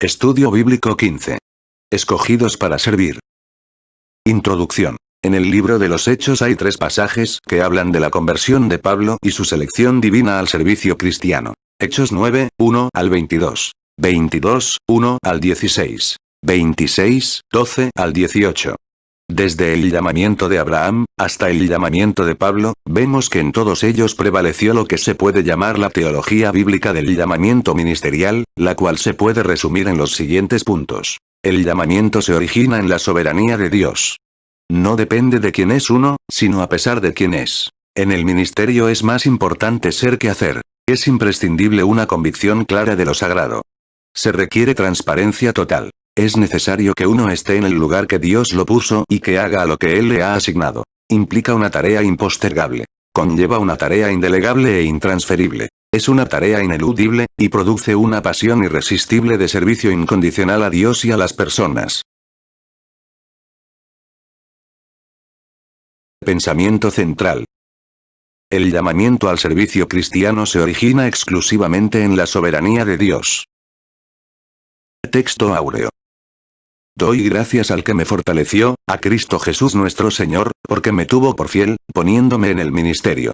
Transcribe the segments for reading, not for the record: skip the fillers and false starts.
Estudio Bíblico 15. Escogidos para servir. Introducción. En el libro de los Hechos hay 3 pasajes que hablan de la conversión de Pablo y su selección divina al servicio cristiano. Hechos 9, 1 al 22. 22, 1 al 16. 26, 12 al 18. Desde el llamamiento de Abraham, hasta el llamamiento de Pablo, vemos que en todos ellos prevaleció lo que se puede llamar la teología bíblica del llamamiento ministerial, la cual se puede resumir en los siguientes puntos. El llamamiento se origina en la soberanía de Dios. No depende de quién es uno, sino a pesar de quién es. En el ministerio es más importante ser que hacer. Es imprescindible una convicción clara de lo sagrado. Se requiere transparencia total. Es necesario que uno esté en el lugar que Dios lo puso y que haga lo que Él le ha asignado. Implica una tarea impostergable. Conlleva una tarea indelegable e intransferible. Es una tarea ineludible, y produce una pasión irresistible de servicio incondicional a Dios y a las personas. Pensamiento central. El llamamiento al servicio cristiano se origina exclusivamente en la soberanía de Dios. Texto áureo. Doy gracias al que me fortaleció, a Cristo Jesús nuestro Señor, porque me tuvo por fiel, poniéndome en el ministerio.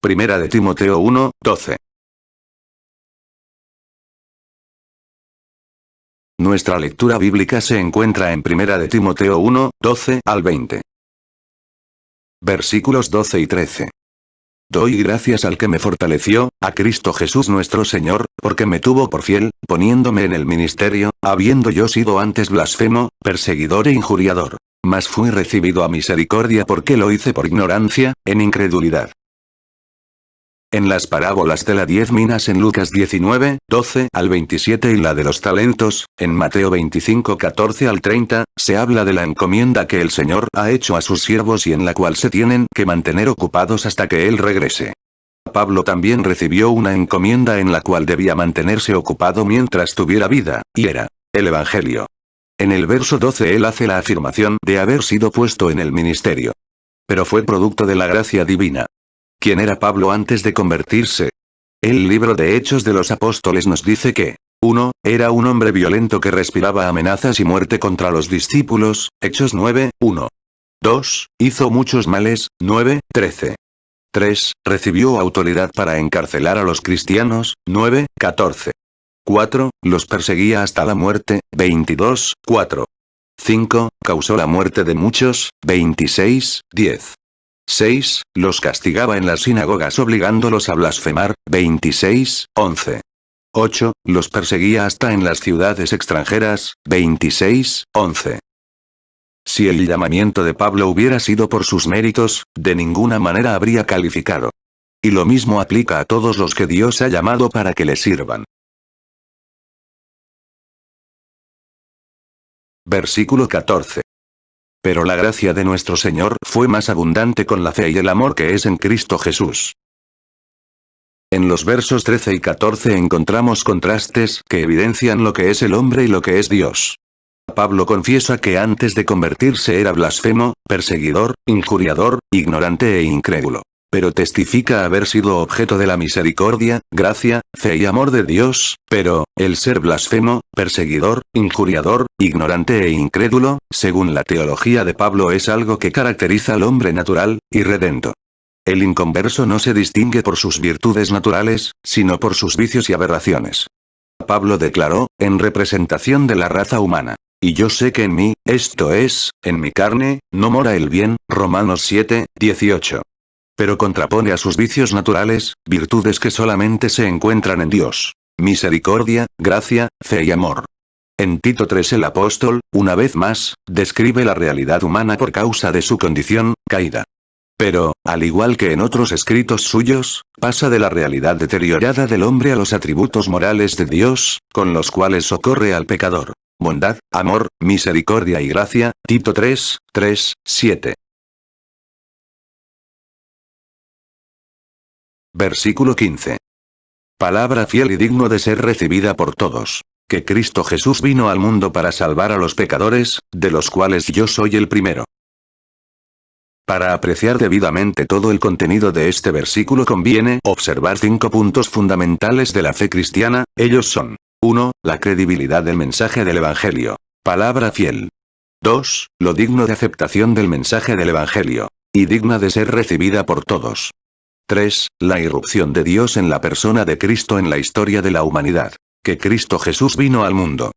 Primera de Timoteo 1, 12. Nuestra lectura bíblica se encuentra en Primera de Timoteo 1, 12 al 20. Versículos 12 y 13. Doy gracias al que me fortaleció, a Cristo Jesús nuestro Señor, porque me tuvo por fiel, poniéndome en el ministerio, habiendo yo sido antes blasfemo, perseguidor e injuriador. Mas fui recibido a misericordia porque lo hice por ignorancia, en incredulidad. En las parábolas de las 10 minas en Lucas 19, 12 al 27 y la de los talentos, en Mateo 25, 14 al 30, se habla de la encomienda que el Señor ha hecho a sus siervos y en la cual se tienen que mantener ocupados hasta que Él regrese. Pablo también recibió una encomienda en la cual debía mantenerse ocupado mientras tuviera vida, y era el Evangelio. En el verso 12 él hace la afirmación de haber sido puesto en el ministerio. Pero fue producto de la gracia divina. ¿Quién era Pablo antes de convertirse? El libro de Hechos de los Apóstoles nos dice que 1. Era un hombre violento que respiraba amenazas y muerte contra los discípulos, Hechos 9, 1. 2. Hizo muchos males, 9, 13. 3. Recibió autoridad para encarcelar a los cristianos, 9, 14. 4. Los perseguía hasta la muerte, 22, 4. 5. Causó la muerte de muchos, 26, 10. 6. Los castigaba en las sinagogas obligándolos a blasfemar, 26, 11. 8. Los perseguía hasta en las ciudades extranjeras, 26, 11. Si el llamamiento de Pablo hubiera sido por sus méritos, de ninguna manera habría calificado. Y lo mismo aplica a todos los que Dios ha llamado para que le sirvan. Versículo 14. Pero la gracia de nuestro Señor fue más abundante con la fe y el amor que es en Cristo Jesús. En los versos 13 y 14 encontramos contrastes que evidencian lo que es el hombre y lo que es Dios. Pablo confiesa que antes de convertirse era blasfemo, perseguidor, injuriador, ignorante e incrédulo. Pero testifica haber sido objeto de la misericordia, gracia, fe y amor de Dios, pero, el ser blasfemo, perseguidor, injuriador, ignorante e incrédulo, según la teología de Pablo es algo que caracteriza al hombre natural, y redento. El inconverso no se distingue por sus virtudes naturales, sino por sus vicios y aberraciones. Pablo declaró, en representación de la raza humana. Y yo sé que en mí, esto es, en mi carne, no mora el bien, Romanos 7, 18. Pero contrapone a sus vicios naturales, virtudes que solamente se encuentran en Dios. Misericordia, gracia, fe y amor. En Tito 3 el apóstol, una vez más, describe la realidad humana por causa de su condición, caída. Pero, al igual que en otros escritos suyos, pasa de la realidad deteriorada del hombre a los atributos morales de Dios, con los cuales socorre al pecador. Bondad, amor, misericordia y gracia, Tito 3, 3, 7. Versículo 15. Palabra fiel y digno de ser recibida por todos. Que Cristo Jesús vino al mundo para salvar a los pecadores, de los cuales yo soy el primero. Para apreciar debidamente todo el contenido de este versículo conviene observar 5 puntos fundamentales de la fe cristiana, ellos son: 1. La credibilidad del mensaje del Evangelio. Palabra fiel. 2. Lo digno de aceptación del mensaje del Evangelio. Y digna de ser recibida por todos. 3. La irrupción de Dios en la persona de Cristo en la historia de la humanidad. Que Cristo Jesús vino al mundo.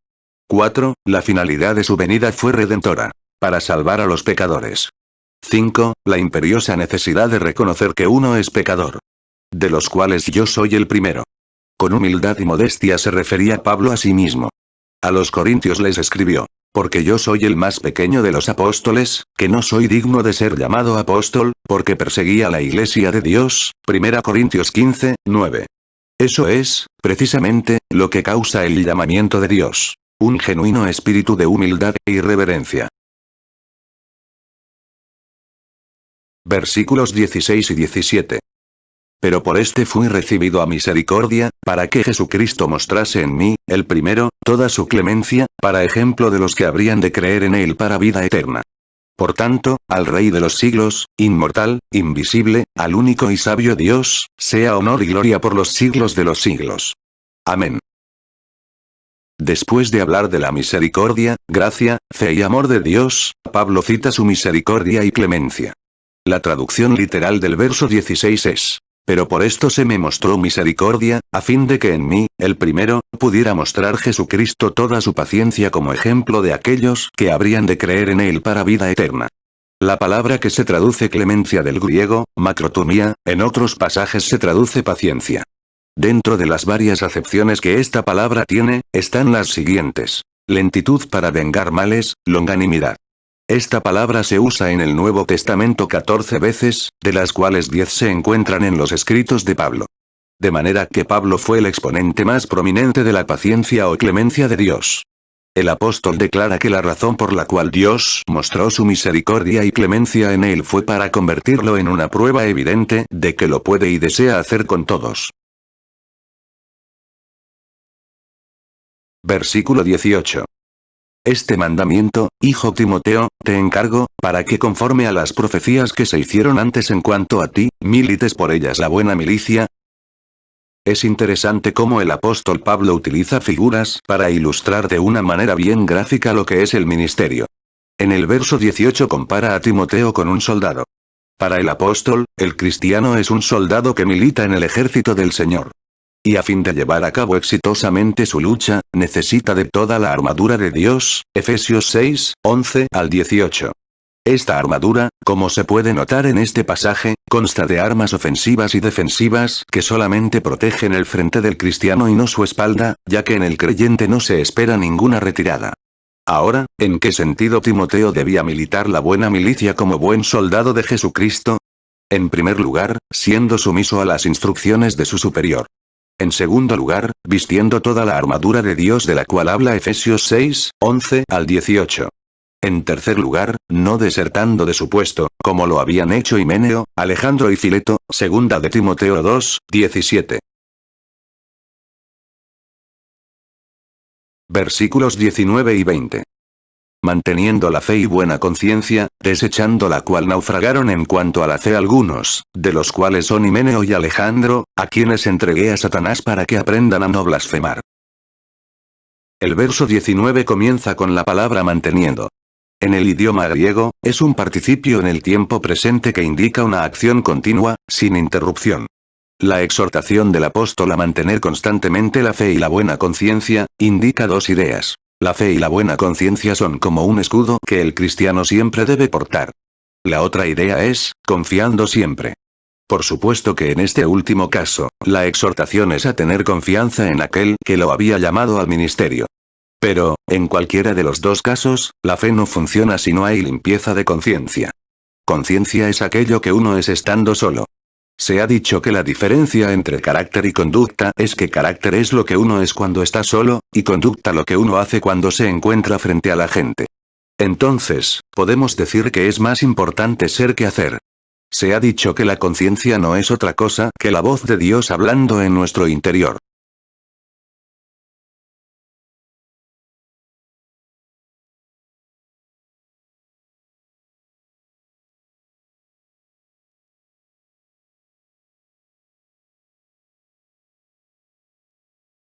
4. La finalidad de su venida fue redentora. Para salvar a los pecadores. 5. La imperiosa necesidad de reconocer que uno es pecador. De los cuales yo soy el primero. Con humildad y modestia se refería Pablo a sí mismo. A los corintios les escribió: porque yo soy el más pequeño de los apóstoles, que no soy digno de ser llamado apóstol, porque perseguía la iglesia de Dios. 1 Corintios 15, 9. Eso es, precisamente, lo que causa el llamamiento de Dios. Un genuino espíritu de humildad e irreverencia. Versículos 16 y 17. Pero por este fui recibido a misericordia, para que Jesucristo mostrase en mí, el primero, toda su clemencia, para ejemplo de los que habrían de creer en él para vida eterna. Por tanto, al Rey de los siglos, inmortal, invisible, al único y sabio Dios, sea honor y gloria por los siglos de los siglos. Amén. Después de hablar de la misericordia, gracia, fe y amor de Dios, Pablo cita su misericordia y clemencia. La traducción literal del verso 16 es: pero por esto se me mostró misericordia, a fin de que en mí, el primero, pudiera mostrar Jesucristo toda su paciencia como ejemplo de aquellos que habrían de creer en él para vida eterna. La palabra que se traduce clemencia del griego, macrotumía, en otros pasajes se traduce paciencia. Dentro de las varias acepciones que esta palabra tiene, están las siguientes: lentitud para vengar males, longanimidad. Esta palabra se usa en el Nuevo Testamento 14 veces, de las cuales 10 se encuentran en los escritos de Pablo. De manera que Pablo fue el exponente más prominente de la paciencia o clemencia de Dios. El apóstol declara que la razón por la cual Dios mostró su misericordia y clemencia en él fue para convertirlo en una prueba evidente de que lo puede y desea hacer con todos. Versículo 18. Este mandamiento, hijo Timoteo, te encargo, para que conforme a las profecías que se hicieron antes en cuanto a ti, milites por ellas la buena milicia. Es interesante cómo el apóstol Pablo utiliza figuras para ilustrar de una manera bien gráfica lo que es el ministerio. En el verso 18 compara a Timoteo con un soldado. Para el apóstol, el cristiano es un soldado que milita en el ejército del Señor. Y a fin de llevar a cabo exitosamente su lucha, necesita de toda la armadura de Dios, Efesios 6, 11 al 18. Esta armadura, como se puede notar en este pasaje, consta de armas ofensivas y defensivas que solamente protegen el frente del cristiano y no su espalda, ya que en el creyente no se espera ninguna retirada. Ahora, ¿en qué sentido Timoteo debía militar la buena milicia como buen soldado de Jesucristo? En primer lugar, siendo sumiso a las instrucciones de su superior. En segundo lugar, vistiendo toda la armadura de Dios de la cual habla Efesios 6, 11 al 18. En tercer lugar, no desertando de su puesto, como lo habían hecho Himeneo, Alejandro y Fileto, segunda de Timoteo 2, 17. Versículos 19 y 20. Manteniendo la fe y buena conciencia, desechando la cual naufragaron en cuanto a la fe algunos, de los cuales son Himeneo y Alejandro, a quienes entregué a Satanás para que aprendan a no blasfemar. El verso 19 comienza con la palabra manteniendo. En el idioma griego, es un participio en el tiempo presente que indica una acción continua, sin interrupción. La exhortación del apóstol a mantener constantemente la fe y la buena conciencia, indica dos ideas. La fe y la buena conciencia son como un escudo que el cristiano siempre debe portar. La otra idea es, confiando siempre. Por supuesto que en este último caso, la exhortación es a tener confianza en aquel que lo había llamado al ministerio. Pero, en cualquiera de los dos casos, la fe no funciona si no hay limpieza de conciencia. Conciencia es aquello que uno es estando solo. Se ha dicho que la diferencia entre carácter y conducta es que carácter es lo que uno es cuando está solo, y conducta lo que uno hace cuando se encuentra frente a la gente. Entonces, podemos decir que es más importante ser que hacer. Se ha dicho que la conciencia no es otra cosa que la voz de Dios hablando en nuestro interior.